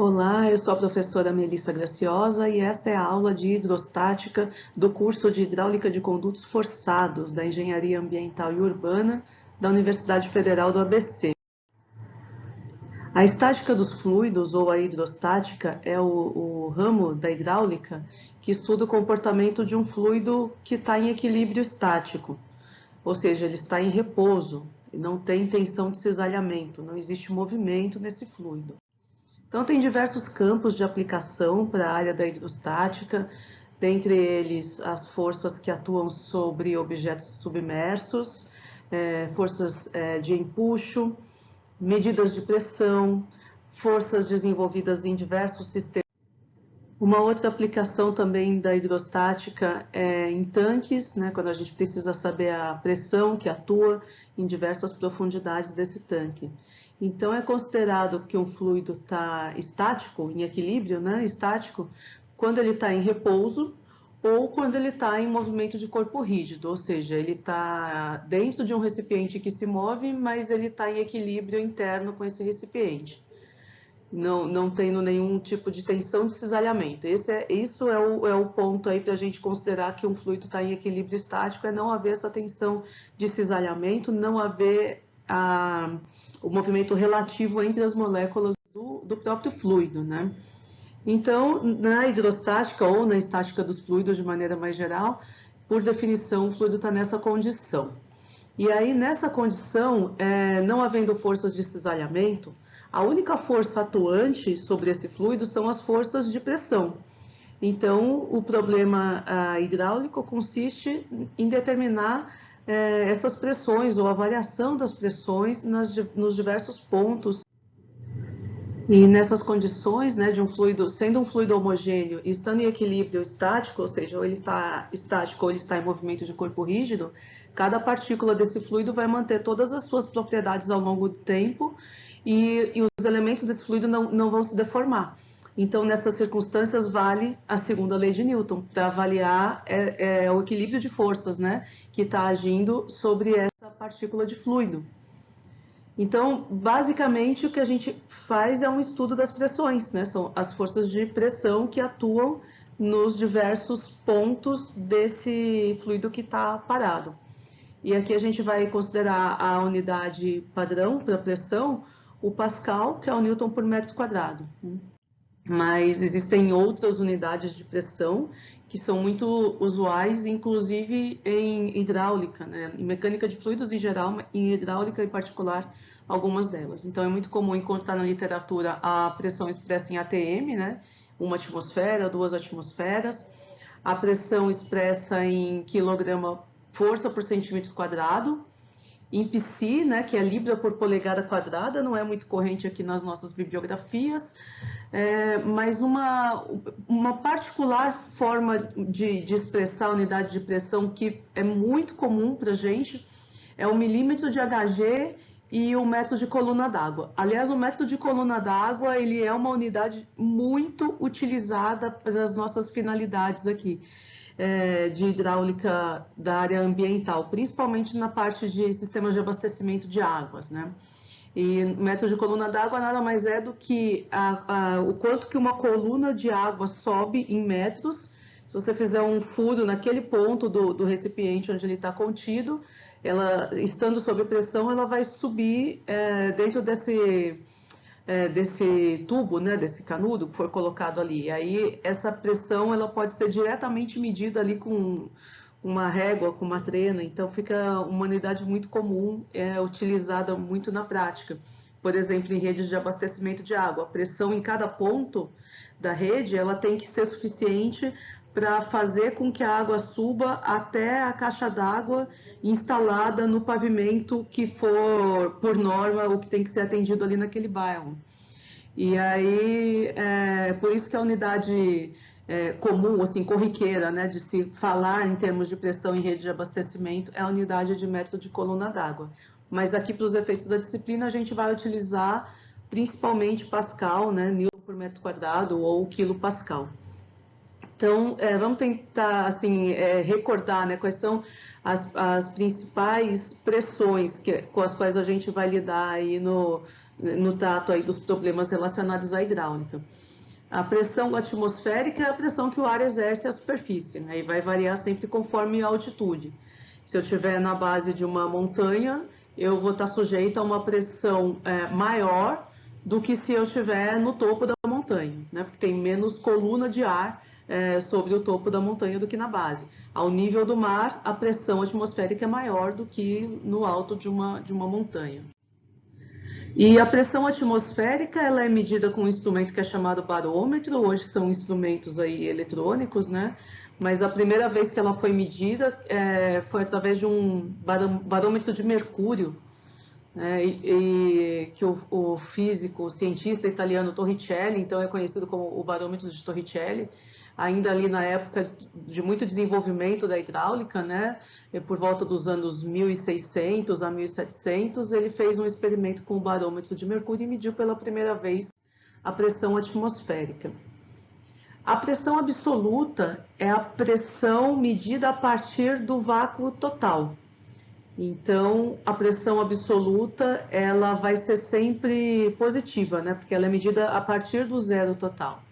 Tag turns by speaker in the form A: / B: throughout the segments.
A: Olá, eu sou a professora Melissa Graciosa e essa é a aula de hidrostática do curso de Hidráulica de Condutos Forçados da Engenharia Ambiental e Urbana da Universidade Federal do ABC. A estática dos fluidos ou a hidrostática é o ramo da hidráulica que estuda o comportamento de um fluido que está em equilíbrio estático, ou seja, ele está em repouso e não tem tensão de cisalhamento, não existe movimento nesse fluido. Então, tem diversos campos de aplicação para a área da hidrostática, dentre eles as forças que atuam sobre objetos submersos, forças de empuxo, medidas de pressão, forças desenvolvidas em diversos sistemas. Uma outra aplicação também da hidrostática é em tanques, né, quando a gente precisa saber a pressão que atua em diversas profundidades desse tanque. Então, é considerado que um fluido está estático, em equilíbrio, né, estático, quando ele está em repouso ou quando ele está em movimento de corpo rígido, ou seja, ele está dentro de um recipiente que se move, mas ele está em equilíbrio interno com esse recipiente. Não tendo nenhum tipo de tensão de cisalhamento. Isso é o ponto aí para a gente considerar que um fluido está em equilíbrio estático, é não haver essa tensão de cisalhamento, não haver o movimento relativo entre as moléculas do próprio fluido, né? Então, na hidrostática ou na estática dos fluidos de maneira mais geral, por definição, o fluido está nessa condição. E aí, nessa condição, não havendo forças de cisalhamento, a única força atuante sobre esse fluido são as forças de pressão. Então, o problema hidráulico consiste em determinar essas pressões ou a variação das pressões nos diversos pontos. E nessas condições, né, de um fluido, sendo um fluido homogêneo e estando em equilíbrio estático, ou seja, ou ele está estático ou ele está em movimento de corpo rígido, cada partícula desse fluido vai manter todas as suas propriedades ao longo do tempo e os elementos desse fluido não vão se deformar. Então, nessas circunstâncias, vale a segunda lei de Newton, para avaliar o equilíbrio de forças, né, que está agindo sobre essa partícula de fluido. Então, basicamente, o que a gente faz é um estudo das pressões, né? São as forças de pressão que atuam nos diversos pontos desse fluido que está parado. E aqui a gente vai considerar a unidade padrão para pressão, o Pascal, que é o Newton por metro quadrado. Mas existem outras unidades de pressão que são muito usuais, inclusive em hidráulica, né? Em mecânica de fluidos em geral, em hidráulica em particular, algumas delas. Então, é muito comum encontrar na literatura a pressão expressa em ATM, né? 1 atmosfera, 2 atmosferas. A pressão expressa em quilograma força por centímetro quadrado. Em psi, né, que é libra por polegada quadrada, não é muito corrente aqui nas nossas bibliografias, mas uma particular forma de expressar a unidade de pressão que é muito comum para a gente é o milímetro de Hg e o metro de coluna d'água. Aliás, o metro de coluna d'água ele é uma unidade muito utilizada para as nossas finalidades aqui. De hidráulica da área ambiental, principalmente na parte de sistemas de abastecimento de águas, né? E metro de coluna d'água nada mais é do que o quanto que uma coluna de água sobe em metros. Se você fizer um furo naquele ponto do recipiente onde ele está contido, ela, estando sob pressão, ela vai subir dentro desse tubo, né, desse canudo que for colocado ali. E aí essa pressão ela pode ser diretamente medida ali com uma régua, com uma trena, então fica uma unidade muito comum, utilizada muito na prática. Por exemplo, em redes de abastecimento de água, a pressão em cada ponto da rede ela tem que ser suficiente para fazer com que a água suba até a caixa d'água instalada no pavimento que for, por norma, o que tem que ser atendido ali naquele bairro. E aí, por isso que a unidade comum, assim, corriqueira, né, de se falar em termos de pressão em rede de abastecimento, é a unidade de metro de coluna d'água. Mas aqui, para os efeitos da disciplina, a gente vai utilizar principalmente Pascal, né, Newton por metro quadrado ou quilopascal. Então, vamos tentar assim, recordar, né, quais são as principais pressões com as quais a gente vai lidar aí no no trato aí dos problemas relacionados à hidráulica. A pressão atmosférica é a pressão que o ar exerce à superfície, né? E vai variar sempre conforme a altitude. Se eu estiver na base de uma montanha, eu vou estar sujeito a uma pressão maior do que se eu estiver no topo da montanha, né? Porque tem menos coluna de ar sobre o topo da montanha do que na base. Ao nível do mar, a pressão atmosférica é maior do que no alto de uma montanha. E a pressão atmosférica, ela é medida com um instrumento que é chamado barômetro. Hoje são instrumentos aí eletrônicos, né? Mas a primeira vez que ela foi medida foi através de um barômetro de mercúrio, né? E que o físico, o cientista italiano Torricelli, então é conhecido como o barômetro de Torricelli, ainda ali na época de muito desenvolvimento da hidráulica, né? E por volta dos anos 1600 a 1700, ele fez um experimento com o barômetro de mercúrio e mediu pela primeira vez a pressão atmosférica. A pressão absoluta é a pressão medida a partir do vácuo total. Então, a pressão absoluta, ela vai ser sempre positiva, né? Porque ela é medida a partir do zero total.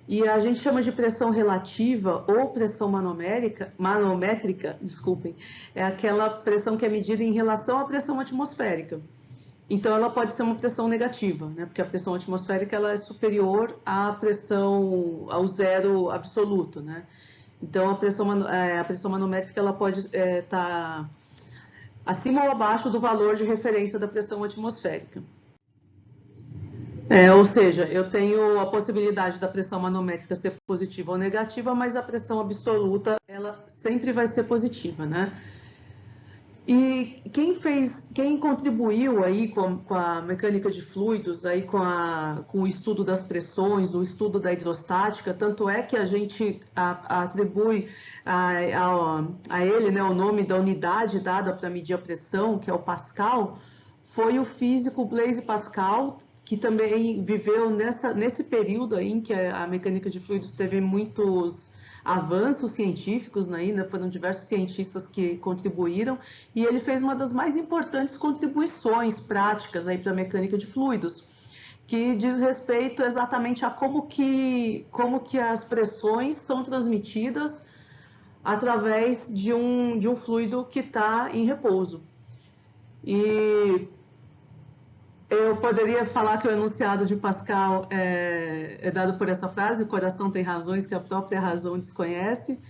A: E a gente chama de pressão relativa ou pressão manométrica, desculpem, é aquela pressão que é medida em relação à pressão atmosférica. Então, ela pode ser uma pressão negativa, né? Porque a pressão atmosférica ela é superior à pressão, ao zero absoluto, né? Então, a pressão manométrica ela pode estar acima ou abaixo do valor de referência da pressão atmosférica. Ou seja, eu tenho a possibilidade da pressão manométrica ser positiva ou negativa, mas a pressão absoluta, ela sempre vai ser positiva, né? E quem contribuiu aí com a mecânica de fluidos, aí com o estudo das pressões, o estudo da hidrostática, tanto é que a gente atribui a ele, né, o nome da unidade dada para medir a pressão, que é o Pascal, foi o físico Blaise Pascal, que também viveu nesse período aí em que a mecânica de fluidos teve muitos avanços científicos, né? Foram diversos cientistas que contribuíram, e ele fez uma das mais importantes contribuições práticas aí para a mecânica de fluidos, que diz respeito exatamente a como que as pressões são transmitidas através de um fluido que está em repouso. E eu poderia falar que o enunciado de Pascal é dado por essa frase: o coração tem razões que a própria razão desconhece.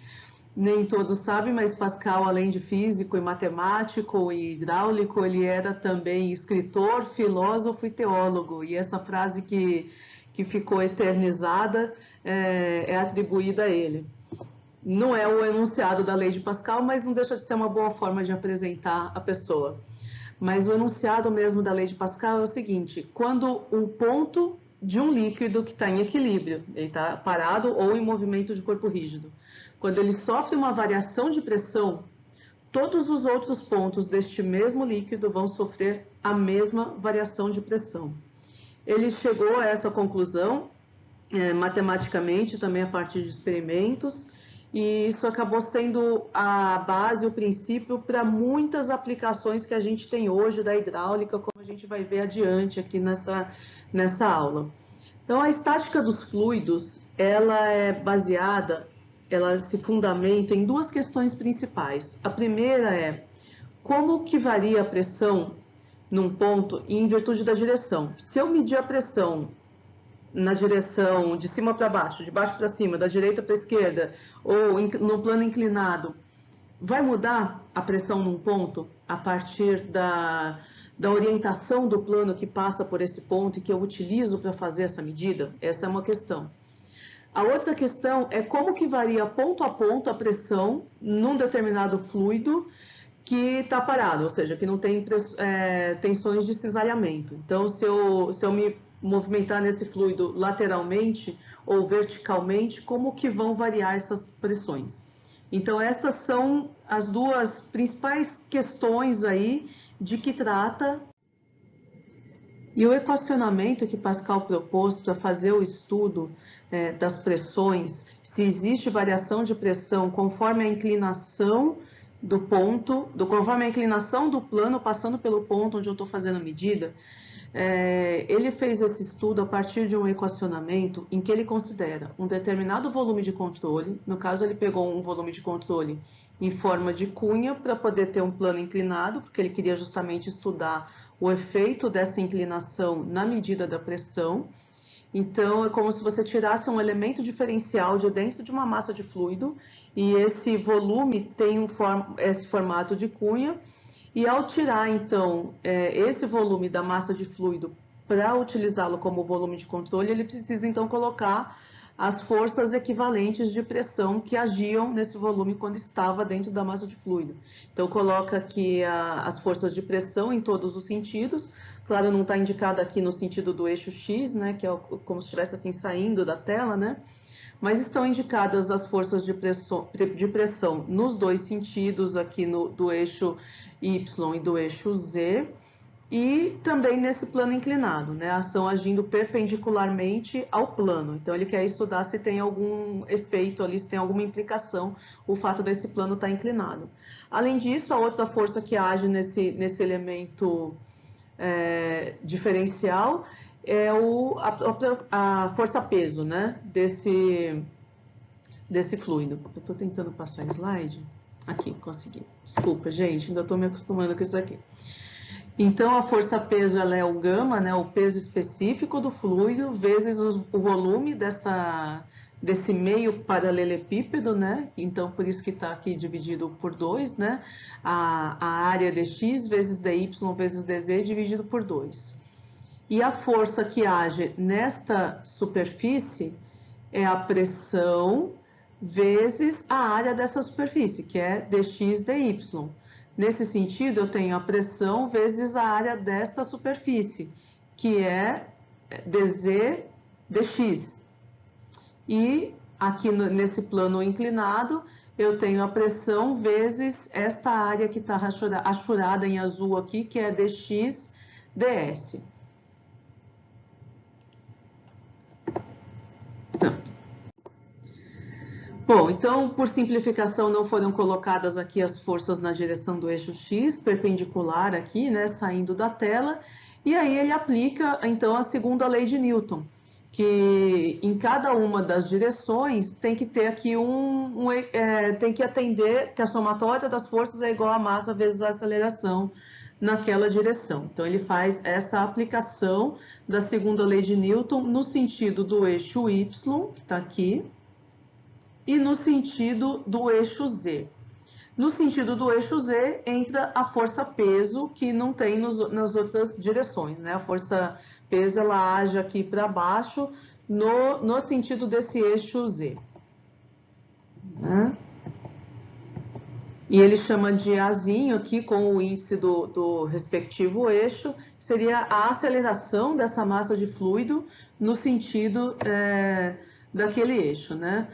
A: Nem todos sabem, mas Pascal, além de físico e matemático e hidráulico, ele era também escritor, filósofo e teólogo. E essa frase que ficou eternizada é atribuída a ele. Não é o enunciado da lei de Pascal, mas não deixa de ser uma boa forma de apresentar a pessoa. Mas o enunciado mesmo da lei de Pascal é o seguinte: quando um ponto de um líquido que está em equilíbrio, ele está parado ou em movimento de corpo rígido, quando ele sofre uma variação de pressão, todos os outros pontos deste mesmo líquido vão sofrer a mesma variação de pressão. Ele chegou a essa conclusão matematicamente, também a partir de experimentos, e isso acabou sendo a base, o princípio para muitas aplicações que a gente tem hoje da hidráulica, como a gente vai ver adiante aqui nessa aula. Então, a estática dos fluidos, ela se fundamenta em duas questões principais. A primeira é como que varia a pressão num ponto em virtude da direção. Se eu medir a pressão na direção de cima para baixo, de baixo para cima, da direita para a esquerda, ou no plano inclinado, vai mudar a pressão num ponto a partir da orientação do plano que passa por esse ponto e que eu utilizo para fazer essa medida? Essa é uma questão. A outra questão é como que varia ponto a ponto a pressão num determinado fluido que está parado, ou seja, que não tem tensões de cisalhamento. Então, se eu me movimentar nesse fluido lateralmente ou verticalmente, como que vão variar essas pressões? Então, essas são as duas principais questões aí de que trata. E o equacionamento que Pascal propôs para fazer o estudo das pressões, se existe variação de pressão conforme a inclinação conforme a inclinação do plano passando pelo ponto onde eu estou fazendo a medida, ele fez esse estudo a partir de um equacionamento em que ele considera um determinado volume de controle, no caso ele pegou um volume de controle em forma de cunha para poder ter um plano inclinado, porque ele queria justamente estudar o efeito dessa inclinação na medida da pressão. Então, é como se você tirasse um elemento diferencial de dentro de uma massa de fluido, e esse volume tem esse formato de cunha, e ao tirar, então, esse volume da massa de fluido para utilizá-lo como volume de controle, ele precisa, então, colocar as forças equivalentes de pressão que agiam nesse volume quando estava dentro da massa de fluido. Então, coloca aqui as forças de pressão em todos os sentidos. Claro, não está indicado aqui no sentido do eixo X, né, que é como se estivesse assim saindo da tela, né? Mas estão indicadas as forças de pressão nos dois sentidos, aqui do eixo Y e do eixo Z, e também nesse plano inclinado, né? A ação agindo perpendicularmente ao plano. Então, ele quer estudar se tem algum efeito ali, se tem alguma implicação o fato desse plano estar inclinado. Além disso, a outra força que age nesse elemento diferencial é a força-peso, né? Desse fluido. Eu estou tentando passar slide. Aqui, consegui. Desculpa, gente, ainda estou me acostumando com isso aqui. Então, a força-peso ela é o gama, né, o peso específico do fluido, vezes o volume desse meio paralelepípedo, né? Então, por isso que está aqui dividido por 2, né? A área dx vezes dy vezes dz dividido por 2. E a força que age nesta superfície é a pressão vezes a área dessa superfície, que é dx dy. Nesse sentido, eu tenho a pressão vezes a área dessa superfície, que é dz dx. E aqui nesse plano inclinado, eu tenho a pressão vezes essa área que está rachurada em azul aqui, que é dx ds. Bom, então, por simplificação, não foram colocadas aqui as forças na direção do eixo X, perpendicular aqui, né, saindo da tela, e aí ele aplica, então, a segunda lei de Newton, que em cada uma das direções tem que ter aqui tem que atender que a somatória das forças é igual a massa vezes a aceleração naquela direção. Então, ele faz essa aplicação da segunda lei de Newton no sentido do eixo Y, que está aqui, e no sentido do eixo Z. No sentido do eixo Z, entra a força-peso, que não tem nas outras direções, né? A força-peso, ela age aqui para baixo, no sentido desse eixo Z. Né? E ele chama de Azinho aqui, com o índice do respectivo eixo, seria a aceleração dessa massa de fluido no sentido daquele eixo, né?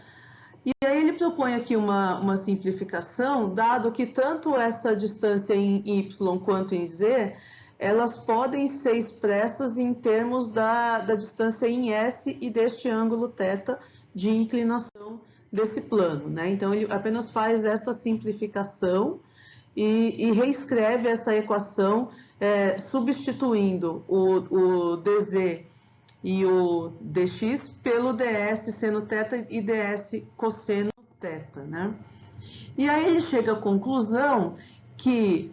A: E aí ele propõe aqui uma simplificação, dado que tanto essa distância em Y quanto em Z, elas podem ser expressas em termos da distância em S e deste ângulo θ de inclinação desse plano, né? Então, ele apenas faz essa simplificação e reescreve essa equação substituindo o dz e o dx pelo ds seno θ e ds cosseno θ, né? E aí ele chega à conclusão que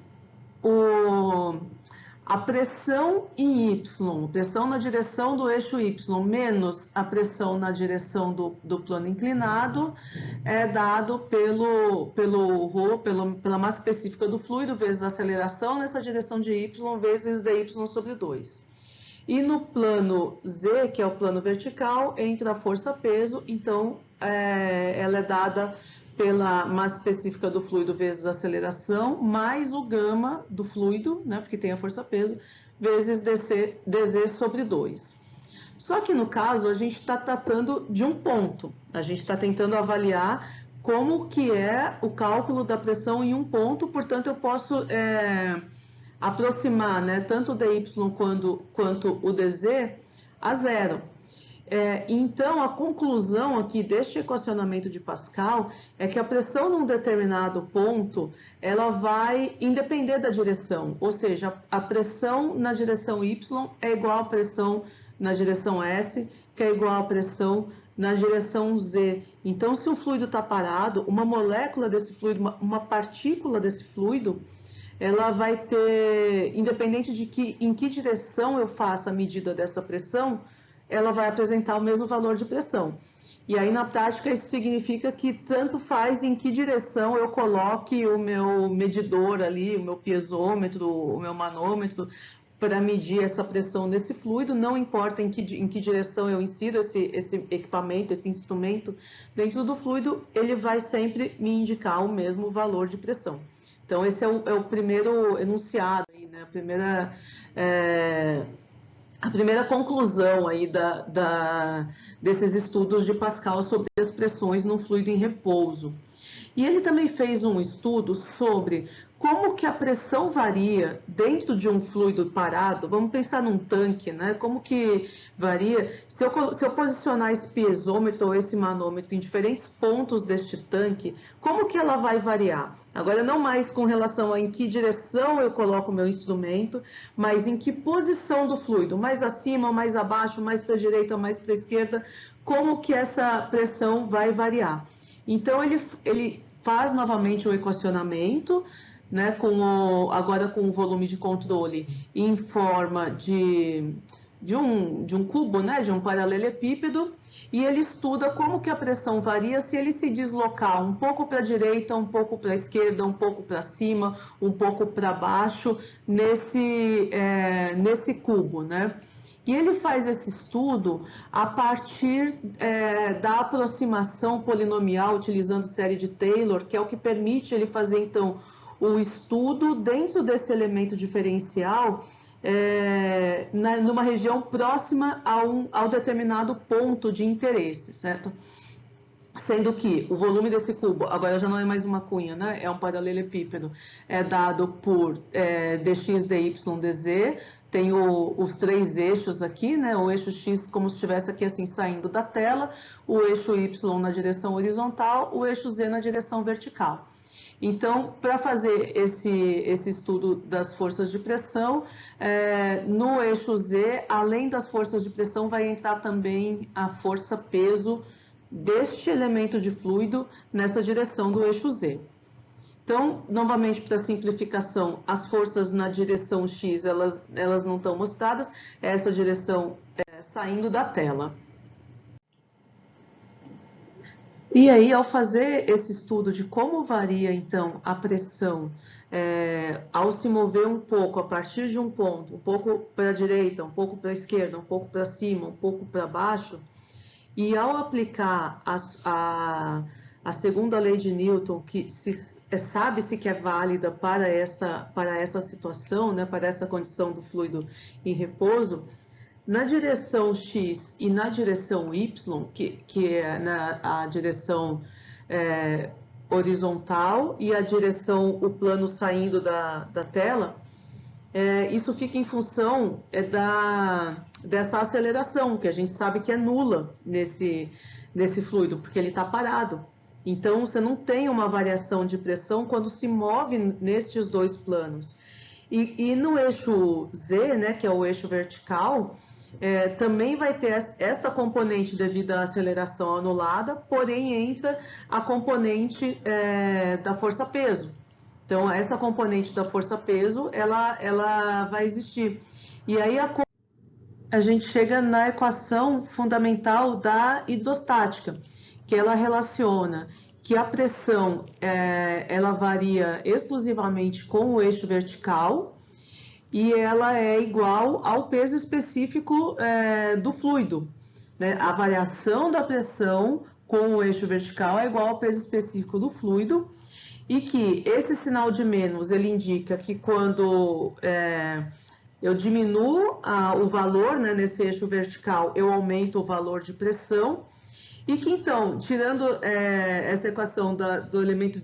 A: a pressão em Y, pressão na direção do eixo Y, menos a pressão na direção do plano inclinado, é dado pela massa específica do fluido, vezes a aceleração nessa direção de Y, vezes dy sobre 2. E no plano Z, que é o plano vertical, entra a força-peso, então ela é dada pela massa específica do fluido vezes a aceleração, mais o gama do fluido, né, porque tem a força-peso, vezes dz sobre 2. Só que no caso, a gente está tratando de um ponto, a gente está tentando avaliar como que é o cálculo da pressão em um ponto, portanto eu posso aproximar, né, tanto o dy quanto o dz a zero. Então, a conclusão aqui deste equacionamento de Pascal é que a pressão num determinado ponto, ela vai independer da direção, ou seja, a pressão na direção Y é igual à pressão na direção S, que é igual à pressão na direção Z. Então, se o fluido está parado, uma molécula desse fluido, uma partícula desse fluido, ela vai ter, independente de em que direção eu faça a medida dessa pressão, ela vai apresentar o mesmo valor de pressão. E aí, na prática, isso significa que tanto faz em que direção eu coloque o meu medidor ali, o meu piezômetro, o meu manômetro, para medir essa pressão desse fluido, não importa em que direção eu insiro esse equipamento, esse instrumento dentro do fluido, ele vai sempre me indicar o mesmo valor de pressão. Então, esse é o primeiro enunciado, aí, né? A primeira conclusão aí desses estudos de Pascal sobre as pressões no fluido em repouso. E ele também fez um estudo sobre como que a pressão varia dentro de um fluido parado. Vamos pensar num tanque, né? Como que varia? Se eu posicionar esse piezômetro ou esse manômetro em diferentes pontos deste tanque, como que ela vai variar? Agora, não mais com relação a em que direção eu coloco o meu instrumento, mas em que posição do fluido, mais acima, mais abaixo, mais para a direita, mais para a esquerda, como que essa pressão vai variar. Então, ele faz novamente o equacionamento, né, agora com o volume de controle em forma de um cubo, né, de um paralelepípedo, e ele estuda como que a pressão varia se ele se deslocar um pouco para a direita, um pouco para a esquerda, um pouco para cima, um pouco para baixo nesse cubo, né? E ele faz esse estudo a partir da aproximação polinomial utilizando série de Taylor, que é o que permite ele fazer, então, o estudo dentro desse elemento diferencial numa região próxima ao determinado ponto de interesse, certo? Sendo que o volume desse cubo, agora já não é mais uma cunha, né? É um paralelepípedo, é dado por dx, dy, dz, tem os três eixos aqui, né? O eixo x como se estivesse aqui assim saindo da tela, o eixo y na direção horizontal, o eixo z na direção vertical. Então, para fazer esse estudo das forças de pressão, no eixo Z, além das forças de pressão, vai entrar também a força-peso deste elemento de fluido nessa direção do eixo Z. Então, novamente, para simplificação, as forças na direção X, elas não estão mostradas, essa direção saindo da tela. E aí, ao fazer esse estudo de como varia, então, a pressão ao se mover um pouco a partir de um ponto, um pouco para a direita, um pouco para a esquerda, um pouco para cima, um pouco para baixo, e ao aplicar a segunda lei de Newton, que sabe-se que é válida para essa situação, né, para essa condição do fluido em repouso, na direção X e na direção Y, que é a direção horizontal e a direção, o plano saindo da tela, isso fica em função dessa aceleração, que a gente sabe que é nula nesse fluido, porque ele está parado. Então, você não tem uma variação de pressão quando se move nestes dois planos. E no eixo Z, né, que é o eixo vertical, também vai ter essa componente devido à aceleração anulada, porém entra a componente da força-peso. Então, essa componente da força-peso, ela vai existir. E aí a gente chega na equação fundamental da hidrostática, que ela relaciona que a pressão ela varia exclusivamente com o eixo vertical e ela é igual ao peso específico do fluido, né? A variação da pressão com o eixo vertical é igual ao peso específico do fluido e que esse sinal de menos ele indica que quando eu diminuo o valor, né, nesse eixo vertical, eu aumento o valor de pressão. E que então, tirando essa equação do elemento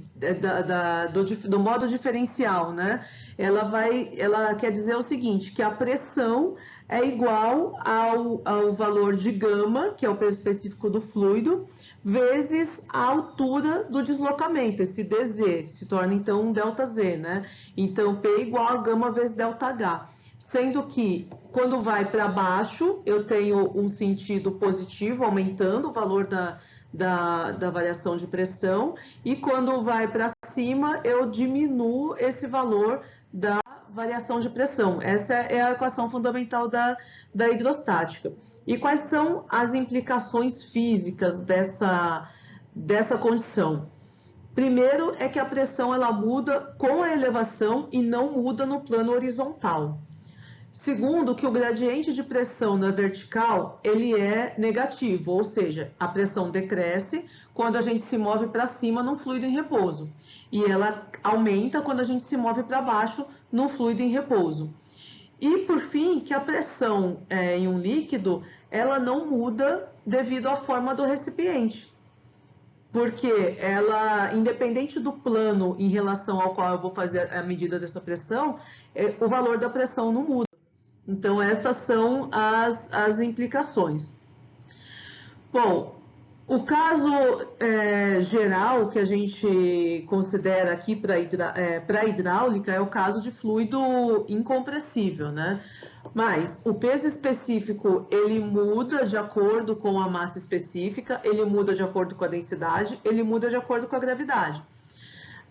A: do modo diferencial, né, ela quer dizer o seguinte, que a pressão é igual ao valor de gama, que é o peso específico do fluido, vezes a altura do deslocamento, esse dz, se torna então um ΔZ, né? Então, P igual a gama vezes ΔH. Sendo que, quando vai para baixo, eu tenho um sentido positivo, aumentando o valor da variação de pressão, e quando vai para cima, eu diminuo esse valor da variação de pressão. Essa é a equação fundamental da hidrostática. E quais são as implicações físicas dessa condição? Primeiro é que a pressão ela muda com a elevação e não muda no plano horizontal. Segundo, que o gradiente de pressão na vertical ele é negativo, ou seja, a pressão decresce quando a gente se move para cima num fluido em repouso e ela aumenta quando a gente se move para baixo num fluido em repouso. E por fim, que a pressão em um líquido ela não muda devido à forma do recipiente, porque ela, independente do plano em relação ao qual eu vou fazer a medida dessa pressão, o valor da pressão não muda. Então, essas são as implicações. Bom, o caso geral que a gente considera aqui para a hidráulica é o caso de fluido incompressível, né? Mas o peso específico, ele muda de acordo com a massa específica, ele muda de acordo com a densidade, ele muda de acordo com a gravidade.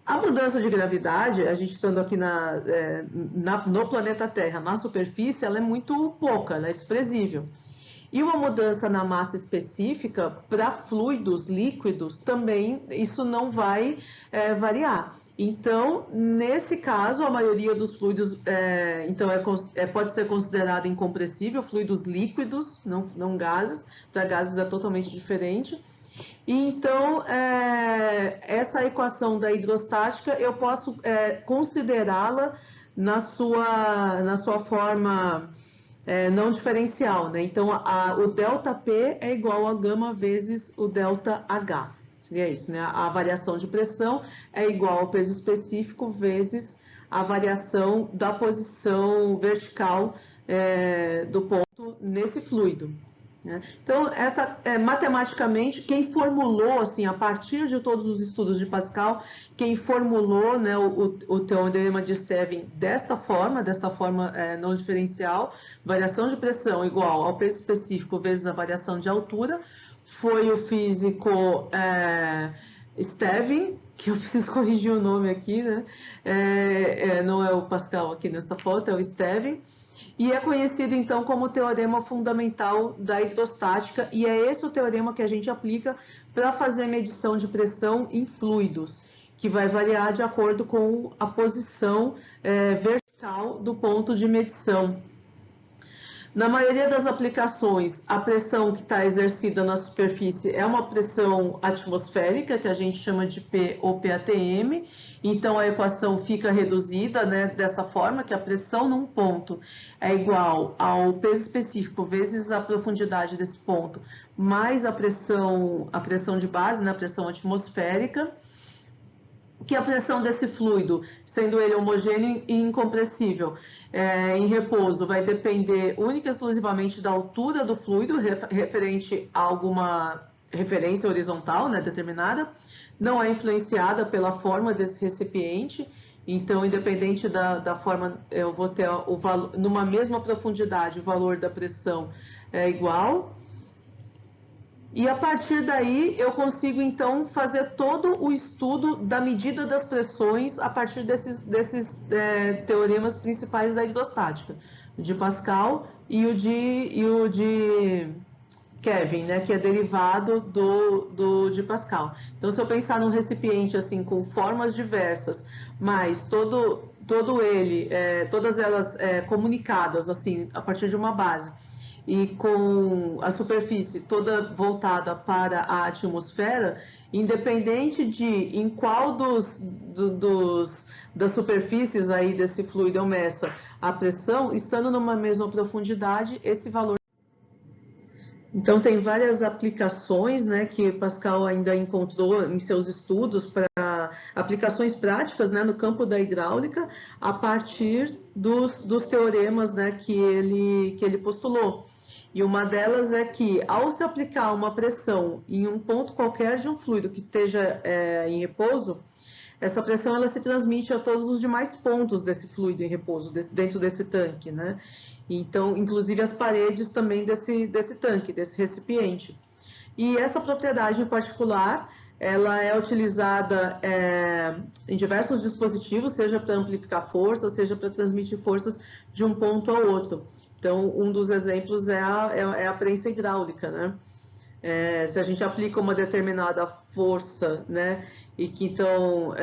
A: A mudança de gravidade, a gente estando aqui no planeta Terra, na superfície, ela é muito pouca, ela é desprezível. E uma mudança na massa específica, para fluidos líquidos, também isso não vai variar. Então, nesse caso, a maioria dos fluidos pode ser considerada incompressível, fluidos líquidos, não gases, para gases é totalmente diferente. E então, essa equação da hidrostática, eu posso considerá-la na sua forma não diferencial, né? Então, o ΔP é igual a gama vezes o ΔH. Seria isso, né? A variação de pressão é igual ao peso específico vezes a variação da posição vertical do ponto nesse fluido. Então, matematicamente, quem formulou, assim, a partir de todos os estudos de Pascal, quem formulou, né, o teorema de Stevin dessa forma não diferencial, variação de pressão igual ao peso específico vezes a variação de altura, foi o físico Stevin, que eu preciso corrigir o nome aqui, né? Não é o Pascal aqui nessa foto, é o Stevin. E é conhecido, então, como o teorema fundamental da hidrostática, e é esse o teorema que a gente aplica para fazer medição de pressão em fluidos, que vai variar de acordo com a posição vertical do ponto de medição. Na maioria das aplicações, a pressão que está exercida na superfície é uma pressão atmosférica, que a gente chama de P ou PATM, então a equação fica reduzida, né, dessa forma, que a pressão num ponto é igual ao peso específico vezes a profundidade desse ponto, mais a pressão de base, né, a pressão atmosférica, que a pressão desse fluido, sendo ele homogêneo e incompressível, em repouso, vai depender única e exclusivamente da altura do fluido, referente a alguma referência horizontal, né, determinada, não é influenciada pela forma desse recipiente, então, independente da forma, eu vou ter numa mesma profundidade, o valor da pressão é igual. E a partir daí eu consigo então fazer todo o estudo da medida das pressões a partir desses teoremas principais da hidrostática, o de Pascal e o de Kelvin, né, que é derivado de Pascal. Então, se eu pensar num recipiente assim com formas diversas, mas todas elas comunicadas assim a partir de uma base, e com a superfície toda voltada para a atmosfera, independente de em qual das superfícies aí desse fluido eu meça a pressão, estando numa mesma profundidade, esse valor. Então, tem várias aplicações, né, que Pascal ainda encontrou em seus estudos para aplicações práticas, né, no campo da hidráulica a partir dos teoremas, né, que ele postulou. E uma delas é que, ao se aplicar uma pressão em um ponto qualquer de um fluido que esteja em repouso, essa pressão ela se transmite a todos os demais pontos desse fluido em repouso, dentro desse tanque, né? Então, inclusive as paredes também desse tanque, desse recipiente. E essa propriedade em particular, ela é utilizada em diversos dispositivos, seja para amplificar forças, seja para transmitir forças de um ponto ao outro. Então, um dos exemplos é a prensa hidráulica, né? Se a gente aplica uma determinada força, né, e que então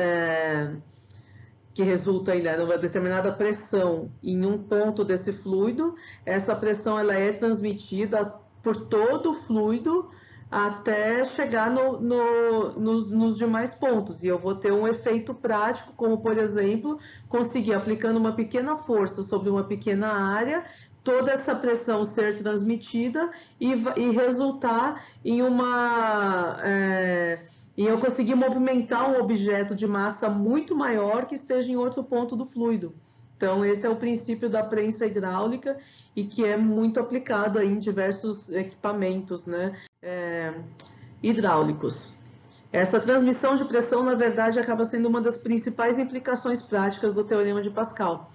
A: que resulta em uma determinada pressão em um ponto desse fluido, essa pressão ela é transmitida por todo o fluido até chegar nos demais pontos. E eu vou ter um efeito prático, como, por exemplo, conseguir, aplicando uma pequena força sobre uma pequena área, toda essa pressão ser transmitida e resultar em e eu conseguir movimentar um objeto de massa muito maior que esteja em outro ponto do fluido. Então, esse é o princípio da prensa hidráulica e que é muito aplicado aí em diversos equipamentos, né, hidráulicos. Essa transmissão de pressão, na verdade, acaba sendo uma das principais implicações práticas do Teorema de Pascal,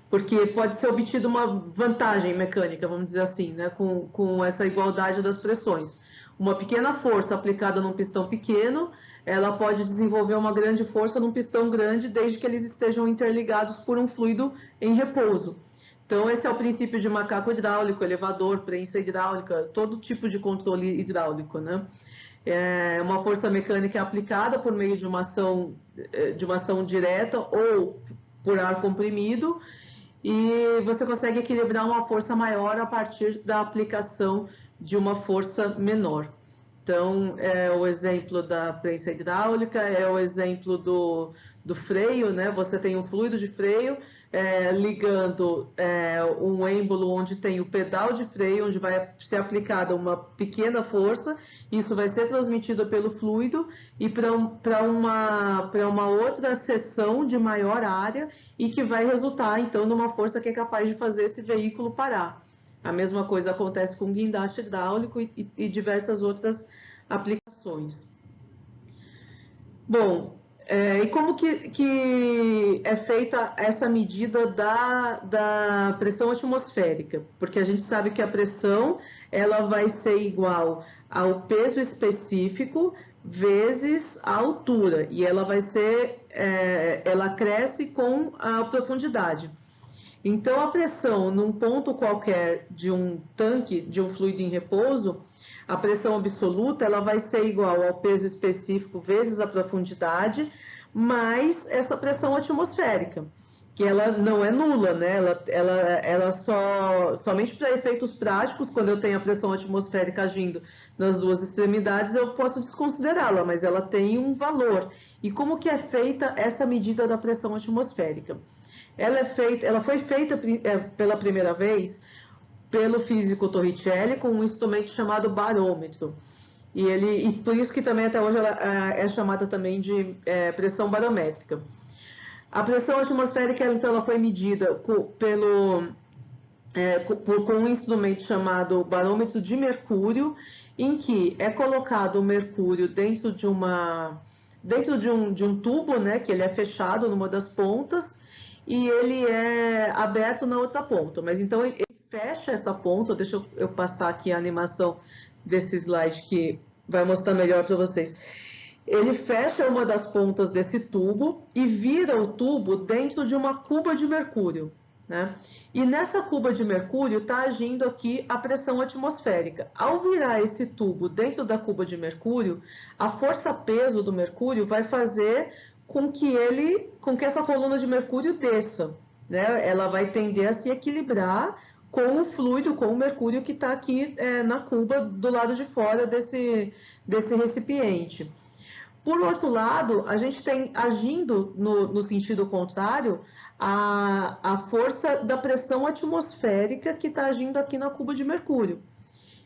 A: porque pode ser obtida uma vantagem mecânica, vamos dizer assim, né, com essa igualdade das pressões. Uma pequena força aplicada num pistão pequeno, ela pode desenvolver uma grande força num pistão grande, desde que eles estejam interligados por um fluido em repouso. Então, esse é o princípio de macaco hidráulico, elevador, prensa hidráulica, todo tipo de controle hidráulico, né? Uma força mecânica é aplicada por meio de uma ação direta ou por ar comprimido, e você consegue equilibrar uma força maior a partir da aplicação de uma força menor. Então, é o exemplo da prensa hidráulica, é o exemplo do freio, né? Você tem um fluido de freio ligando um êmbolo onde tem o pedal de freio, onde vai ser aplicada uma pequena força, isso vai ser transmitido pelo fluido e para uma outra seção de maior área e que vai resultar, então, numa força que é capaz de fazer esse veículo parar. A mesma coisa acontece com guindaste hidráulico e diversas outras aplicações. Bom, e como que é feita essa medida da pressão atmosférica? Porque a gente sabe que a pressão ela vai ser igual ao peso específico vezes a altura, e ela vai ser, ela cresce com a profundidade. Então, a pressão num ponto qualquer de um tanque, de um fluido em repouso, a pressão absoluta ela vai ser igual ao peso específico vezes a profundidade, mais essa pressão atmosférica, que ela não é nula, né? Ela somente para efeitos práticos, quando eu tenho a pressão atmosférica agindo nas duas extremidades, eu posso desconsiderá-la, mas ela tem um valor. E como que é feita essa medida da pressão atmosférica? Ela foi feita pela primeira vez pelo físico Torricelli com um instrumento chamado barômetro. E por isso que também até hoje ela é chamada também de pressão barométrica. A pressão atmosférica, então, ela foi medida com um instrumento chamado barômetro de mercúrio, em que é colocado o mercúrio dentro de um tubo, né, que ele é fechado numa das pontas, e ele é aberto na outra ponta. Mas então ele fecha essa ponta, deixa eu passar aqui a animação desse slide que vai mostrar melhor para vocês. Ele fecha uma das pontas desse tubo e vira o tubo dentro de uma cuba de mercúrio, né? E nessa cuba de mercúrio está agindo aqui a pressão atmosférica. Ao virar esse tubo dentro da cuba de mercúrio, a força-peso do mercúrio vai fazer com que essa coluna de mercúrio desça, né? Ela vai tender a se equilibrar com o fluido, com o mercúrio que está aqui na cuba do lado de fora desse recipiente. Por outro lado, a gente tem agindo no sentido contrário a força da pressão atmosférica que está agindo aqui na cuba de mercúrio.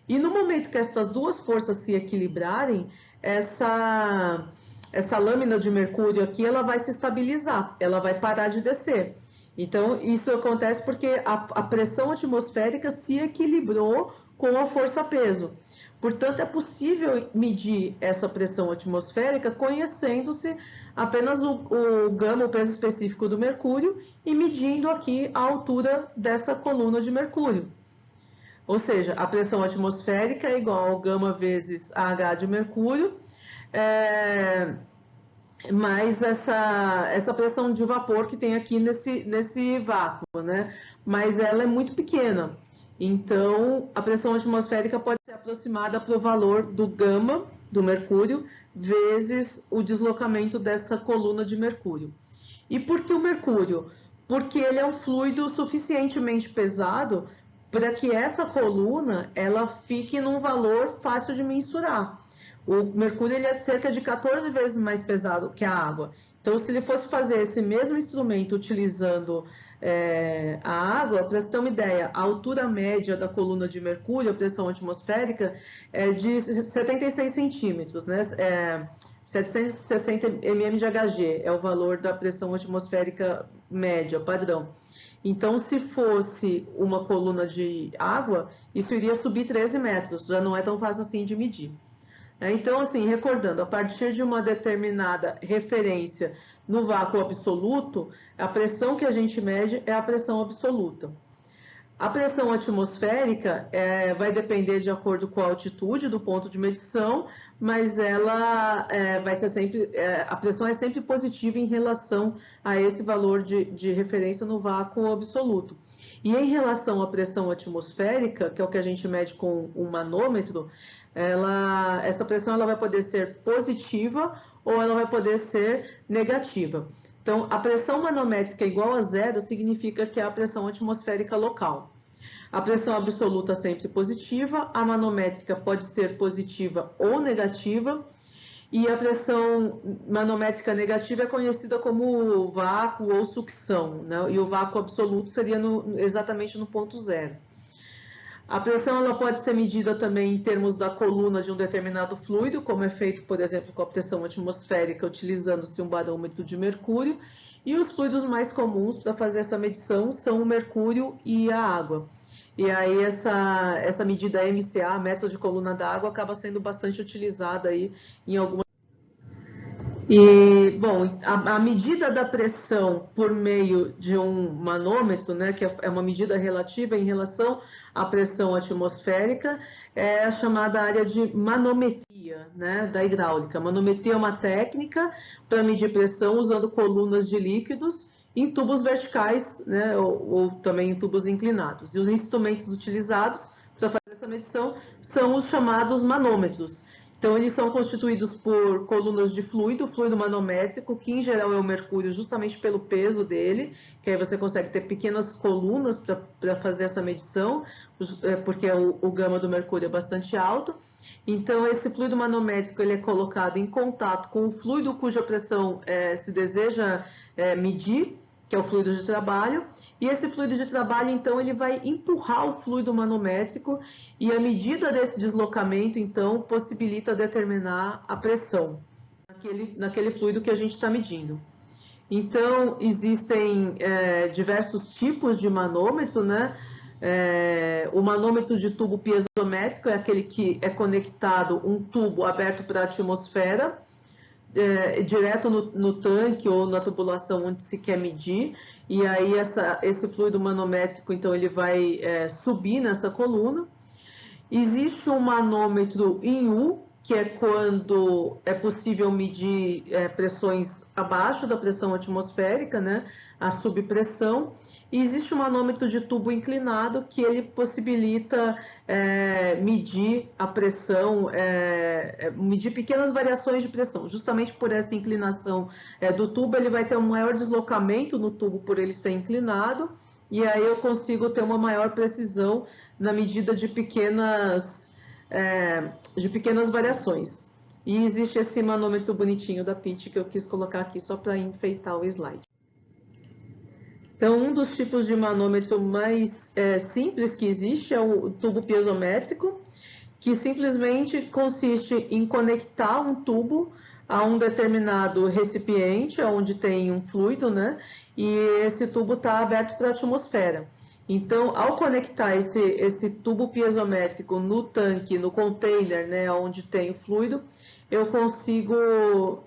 A: E no momento que essas duas forças se equilibrarem, essa lâmina de mercúrio aqui, ela vai se estabilizar, ela vai parar de descer. Então, isso acontece porque a pressão atmosférica se equilibrou com a força-peso. Portanto, é possível medir essa pressão atmosférica conhecendo-se apenas o gama, o peso específico do mercúrio, e medindo aqui a altura dessa coluna de mercúrio. Ou seja, a pressão atmosférica é igual ao gama vezes AH de mercúrio, mais essa pressão de vapor que tem aqui nesse vácuo, né? Mas ela é muito pequena. Então, a pressão atmosférica pode ser aproximada para o valor do gama, do mercúrio, vezes o deslocamento dessa coluna de mercúrio. E por que o mercúrio? Porque ele é um fluido suficientemente pesado para que essa coluna ela fique num valor fácil de mensurar. O mercúrio ele é cerca de 14 vezes mais pesado que a água. Então, se ele fosse fazer esse mesmo instrumento utilizando a água, para você ter uma ideia, a altura média da coluna de mercúrio, a pressão atmosférica, é de 76 centímetros, né? 760 mm de Hg é o valor da pressão atmosférica média, padrão. Então, se fosse uma coluna de água, isso iria subir 13 metros, já não é tão fácil assim de medir. Então, assim, recordando, a partir de uma determinada referência no vácuo absoluto, a pressão que a gente mede é a pressão absoluta. A pressão atmosférica vai depender de acordo com a altitude do ponto de medição, mas ela vai ser sempre, a pressão é sempre positiva em relação a esse valor de referência no vácuo absoluto. E em relação à pressão atmosférica, que é o que a gente mede com um manômetro, essa pressão ela vai poder ser positiva ou ela vai poder ser negativa. Então, a pressão manométrica igual a zero significa que é a pressão atmosférica local. A pressão absoluta sempre positiva, a manométrica pode ser positiva ou negativa, e a pressão manométrica negativa é conhecida como vácuo ou sucção, né? E o vácuo absoluto seria exatamente no ponto zero. A pressão ela pode ser medida também em termos da coluna de um determinado fluido, como é feito, por exemplo, com a pressão atmosférica, utilizando-se um barômetro de mercúrio. E os fluidos mais comuns para fazer essa medição são o mercúrio e a água. E aí essa medida MCA, método de coluna da água, acaba sendo bastante utilizada aí em algumas. E, bom, a medida da pressão por meio de um manômetro, né, que é uma medida relativa em relação à pressão atmosférica, é a chamada área de manometria, né, da hidráulica. Manometria é uma técnica para medir pressão usando colunas de líquidos em tubos verticais, né, ou também em tubos inclinados. E os instrumentos utilizados para fazer essa medição são os chamados manômetros. Então, eles são constituídos por colunas de fluido manométrico, que em geral é o mercúrio, justamente pelo peso dele, que aí você consegue ter pequenas colunas para fazer essa medição, porque o gama do mercúrio é bastante alto. Então, esse fluido manométrico ele é colocado em contato com o fluido cuja pressão se deseja medir, que é o fluido de trabalho, e esse fluido de trabalho, então, ele vai empurrar o fluido manométrico, e a medida desse deslocamento, então, possibilita determinar a pressão naquele fluido que a gente está medindo. Então, existem diversos tipos de manômetro, né? O manômetro de tubo piezométrico é aquele que é conectado um tubo aberto para a atmosfera, direto no tanque ou na tubulação onde se quer medir, e aí esse fluido manométrico, então, ele vai subir nessa coluna. Existe um manômetro em U, que é quando é possível medir pressões abaixo da pressão atmosférica, né, a subpressão. E existe um manômetro de tubo inclinado que ele possibilita medir a pressão, medir pequenas variações de pressão. Justamente por essa inclinação do tubo, ele vai ter um maior deslocamento no tubo por ele ser inclinado, e aí eu consigo ter uma maior precisão na medida de pequenas variações. E existe esse manômetro bonitinho da Pitt que eu quis colocar aqui só para enfeitar o slide. Então, um dos tipos de manômetro mais simples que existe é o tubo piezométrico, que simplesmente consiste em conectar um tubo a um determinado recipiente, onde tem um fluido, né? E esse tubo está aberto para a atmosfera. Então, ao conectar esse tubo piezométrico no tanque, no container, né, onde tem o fluido, eu consigo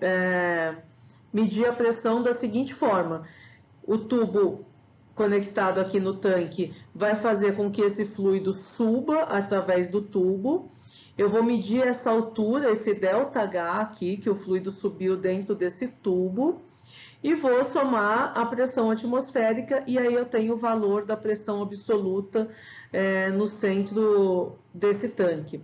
A: medir a pressão da seguinte forma: o tubo conectado aqui no tanque vai fazer com que esse fluido suba através do tubo. Eu vou medir essa altura, esse ΔH aqui, que o fluido subiu dentro desse tubo, e vou somar a pressão atmosférica, e aí eu tenho o valor da pressão absoluta no centro desse tanque.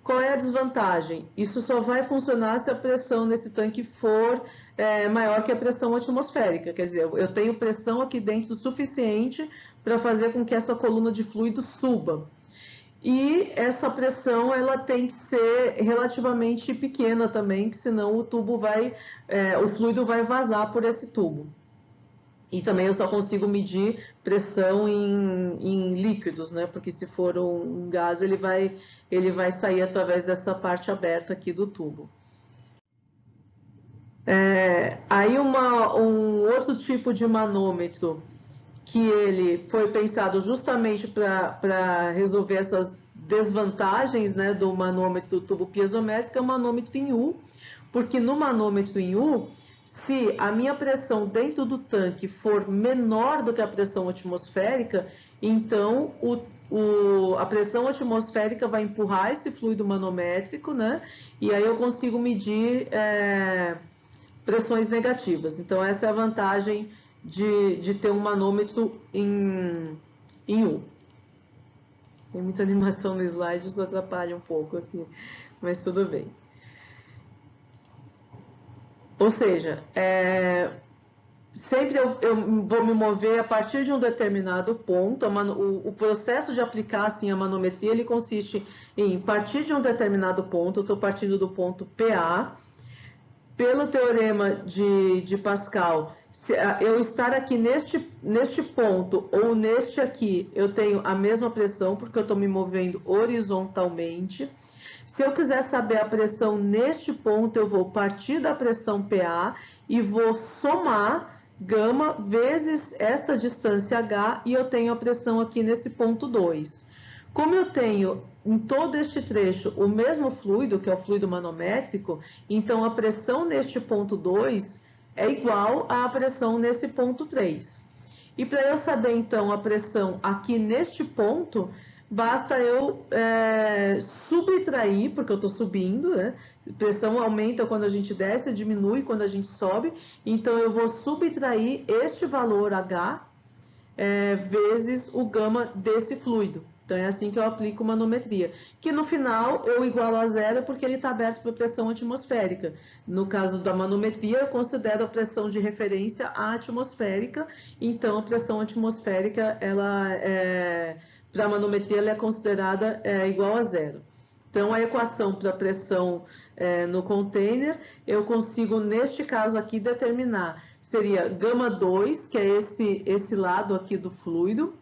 A: Qual é a desvantagem? Isso só vai funcionar se a pressão nesse tanque for maior que a pressão atmosférica. Quer dizer, eu tenho pressão aqui dentro suficiente para fazer com que essa coluna de fluido suba. E essa pressão ela tem que ser relativamente pequena também, que senão o tubo o fluido vai vazar por esse tubo. E também eu só consigo medir pressão em líquidos, né? Porque se for um gás, ele vai sair através dessa parte aberta aqui do tubo. Aí um outro tipo de manômetro que ele foi pensado justamente para resolver essas desvantagens, né, do manômetro do tubo piezométrico é o manômetro em U, porque no manômetro em U, se a minha pressão dentro do tanque for menor do que a pressão atmosférica, então a pressão atmosférica vai empurrar esse fluido manométrico, né, e aí eu consigo medir pressões negativas. Então essa é a vantagem de ter um manômetro em U. Tem muita animação no slide, isso atrapalha um pouco aqui, mas tudo bem. Ou seja, sempre eu vou me mover a partir de um determinado ponto. O processo de aplicar assim, a manometria, ele consiste em partir de um determinado ponto. Eu estou partindo do ponto PA. Pelo teorema de Pascal, se eu estar aqui neste ponto ou neste aqui, eu tenho a mesma pressão, porque eu estou me movendo horizontalmente. Se eu quiser saber a pressão neste ponto, eu vou partir da pressão PA e vou somar gama vezes essa distância H, e eu tenho a pressão aqui nesse ponto 2. Como eu tenho em todo este trecho o mesmo fluido, que é o fluido manométrico, então a pressão neste ponto 2 é igual à pressão nesse ponto 3. E para eu saber então a pressão aqui neste ponto, basta eu subtrair, porque eu estou subindo, né? A pressão aumenta quando a gente desce, diminui quando a gente sobe, então eu vou subtrair este valor H vezes o gama desse fluido. Então, é assim que eu aplico manometria, que no final eu igualo a zero porque ele está aberto para pressão atmosférica. No caso da manometria, eu considero a pressão de referência a atmosférica, então a pressão atmosférica, para a manometria, ela é considerada igual a zero. Então, a equação para a pressão no container, eu consigo, neste caso aqui, determinar, seria gama 2, que é esse lado aqui do fluido,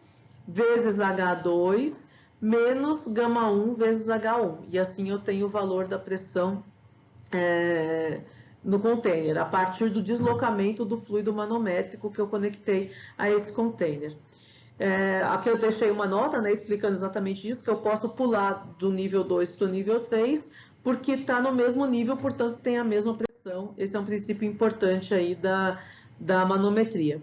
A: vezes H2, menos gama 1 vezes H1. E assim eu tenho o valor da pressão no container, a partir do deslocamento do fluido manométrico que eu conectei a esse container. Aqui eu deixei uma nota, né, explicando exatamente isso, que eu posso pular do nível 2 para o nível 3, porque está no mesmo nível, portanto tem a mesma pressão. Esse é um princípio importante aí da manometria.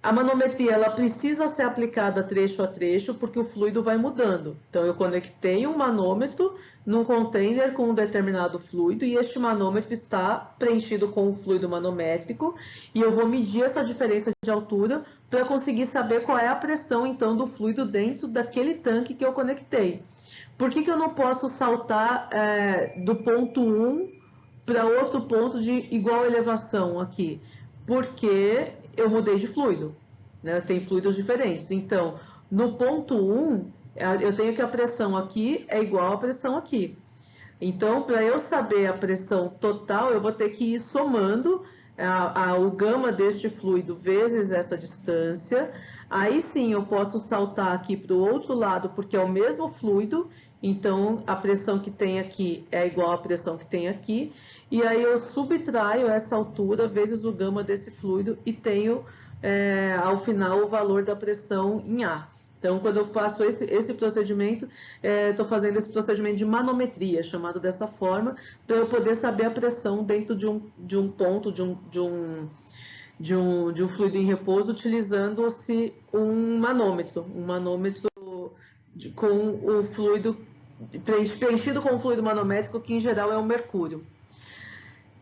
A: A manometria ela precisa ser aplicada trecho a trecho, porque o fluido vai mudando. Então, eu conectei um manômetro num container com um determinado fluido, e este manômetro está preenchido com o fluido manométrico, e eu vou medir essa diferença de altura para conseguir saber qual é a pressão, então, do fluido dentro daquele tanque que eu conectei. Por que eu não posso saltar do ponto 1 para outro ponto de igual elevação aqui? Porque eu mudei de fluido, né? Tem fluidos diferentes. Então, no ponto 1, eu tenho que a pressão aqui é igual à pressão aqui. Então, para eu saber a pressão total, eu vou ter que ir somando o gama deste fluido vezes essa distância. Aí sim eu posso saltar aqui para o outro lado, porque é o mesmo fluido, então a pressão que tem aqui é igual à pressão que tem aqui, e aí eu subtraio essa altura vezes o gama desse fluido e tenho ao final o valor da pressão em A. Então, quando eu faço esse procedimento, estou fazendo esse procedimento de manometria, chamado dessa forma, para eu poder saber a pressão dentro de um ponto, de um fluido em repouso, utilizando-se um manômetro com o fluido preenchido com o fluido manométrico, que em geral é o mercúrio.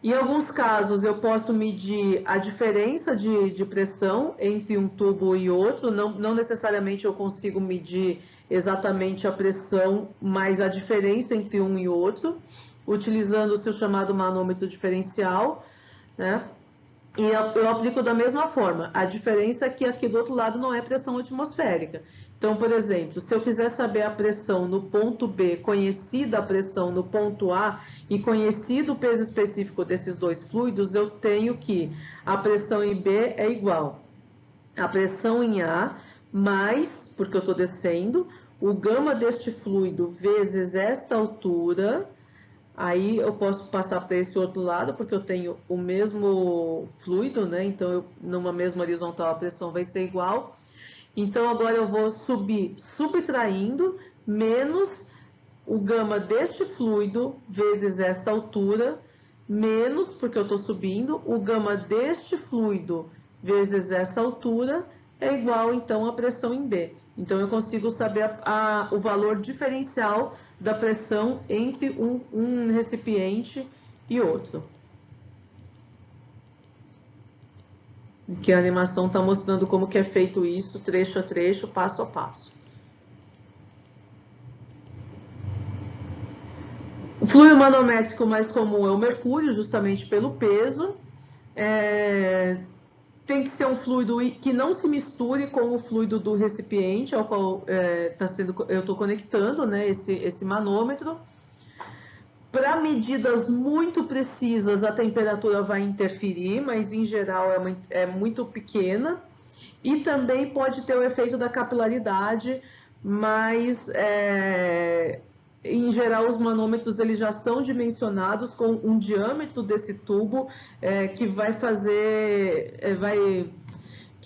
A: Em alguns casos eu posso medir a diferença de pressão entre um tubo e outro, não necessariamente eu consigo medir exatamente a pressão, mas a diferença entre um e outro, utilizando-se o chamado manômetro diferencial, né? E eu aplico da mesma forma. A diferença é que aqui do outro lado não é pressão atmosférica. Então, por exemplo, se eu quiser saber a pressão no ponto B, conhecida a pressão no ponto A e conhecido o peso específico desses dois fluidos, eu tenho que a pressão em B é igual a pressão em A mais, porque eu estou descendo, o gama deste fluido vezes esta altura. Aí eu posso passar para esse outro lado, porque eu tenho o mesmo fluido, né? Então, numa mesma horizontal, a pressão vai ser igual. Então, agora eu vou subir subtraindo, menos o gama deste fluido, vezes essa altura, menos, porque eu estou subindo, o gama deste fluido, vezes essa altura, é igual, então, à pressão em B. Então, eu consigo saber o valor diferencial da pressão entre um recipiente e outro. Que a animação está mostrando como que é feito isso, trecho a trecho, passo a passo. O fluido manométrico mais comum é o mercúrio, justamente pelo peso. Tem que ser um fluido que não se misture com o fluido do recipiente ao qual eu estou conectando, né, esse manômetro. Para medidas muito precisas, a temperatura vai interferir, mas em geral é muito pequena. E também pode ter o efeito da capilaridade, mas em geral os manômetros eles já são dimensionados com um diâmetro desse tubo que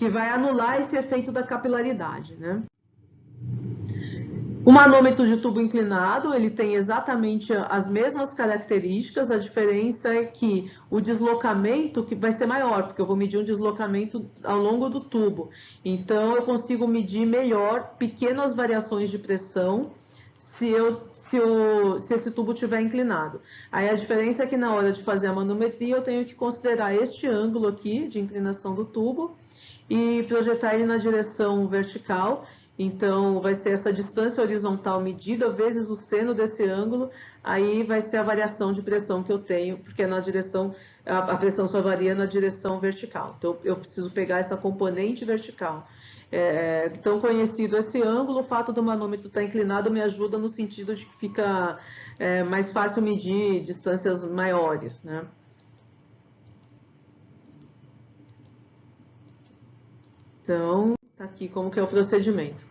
A: vai anular esse efeito da capilaridade, né? O manômetro de tubo inclinado, ele tem exatamente as mesmas características, a diferença é que o deslocamento que vai ser maior, porque eu vou medir um deslocamento ao longo do tubo. Então, eu consigo medir melhor pequenas variações de pressão se esse tubo estiver inclinado. Aí a diferença é que na hora de fazer a manometria, eu tenho que considerar este ângulo aqui de inclinação do tubo e projetar ele na direção vertical. Então, vai ser essa distância horizontal medida vezes o seno desse ângulo, aí vai ser a variação de pressão que eu tenho, porque na direção, a pressão só varia na direção vertical. Então, eu preciso pegar essa componente vertical. Tão conhecido esse ângulo, o fato do manômetro estar inclinado me ajuda no sentido de que fica mais fácil medir distâncias maiores, né? Então, tá aqui como que é o procedimento.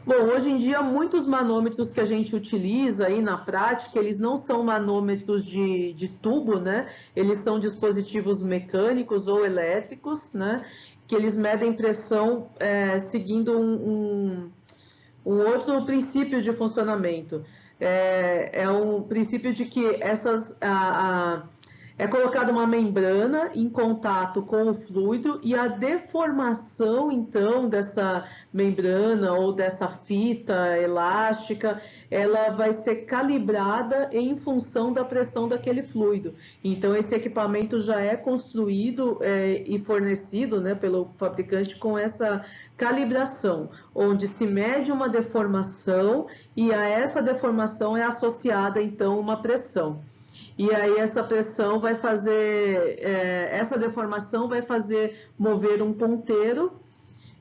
A: Bom, hoje em dia, muitos manômetros que a gente utiliza aí na prática, eles não são manômetros de tubo, né? Eles são dispositivos mecânicos ou elétricos, né? Que eles medem pressão seguindo um outro princípio de funcionamento. É um princípio de que é colocada uma membrana em contato com o fluido e a deformação, então, dessa membrana ou dessa fita elástica, ela vai ser calibrada em função da pressão daquele fluido. Então, esse equipamento já é construído e fornecido, né, pelo fabricante com essa calibração, onde se mede uma deformação e a essa deformação é associada, então, uma pressão. E aí essa pressão vai fazer, essa deformação vai fazer mover um ponteiro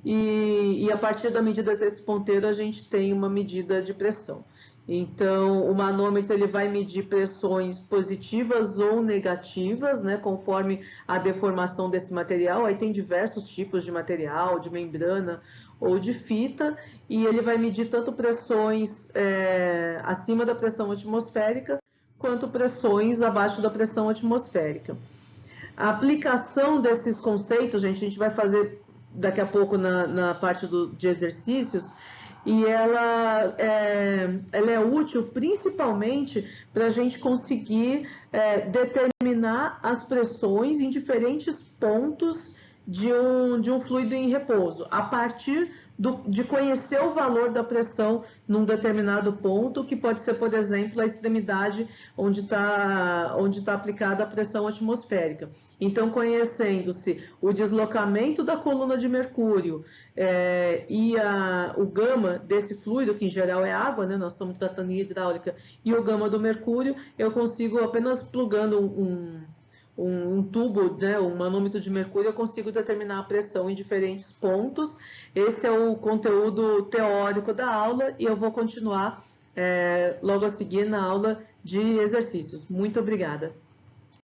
A: e a partir da medida desse ponteiro a gente tem uma medida de pressão. Então, o manômetro ele vai medir pressões positivas ou negativas, né, conforme a deformação desse material. Aí tem diversos tipos de material, de membrana ou de fita, e ele vai medir tanto pressões acima da pressão atmosférica, quanto pressões abaixo da pressão atmosférica. A aplicação desses conceitos, gente, a gente vai fazer daqui a pouco na parte de exercícios, e ela é útil principalmente para a gente conseguir determinar as pressões em diferentes pontos de um fluido em repouso, a partir de conhecer o valor da pressão num determinado ponto, que pode ser, por exemplo, a extremidade onde está aplicada a pressão atmosférica. Então, conhecendo-se o deslocamento da coluna de mercúrio e o gama desse fluido, que em geral é água, né? Nós estamos tratando em hidráulica, e o gama do mercúrio, eu consigo, apenas plugando um tubo, né, um manômetro de mercúrio, eu consigo determinar a pressão em diferentes pontos. Esse é o conteúdo teórico da aula, e eu vou continuar logo a seguir na aula de exercícios. Muito obrigada.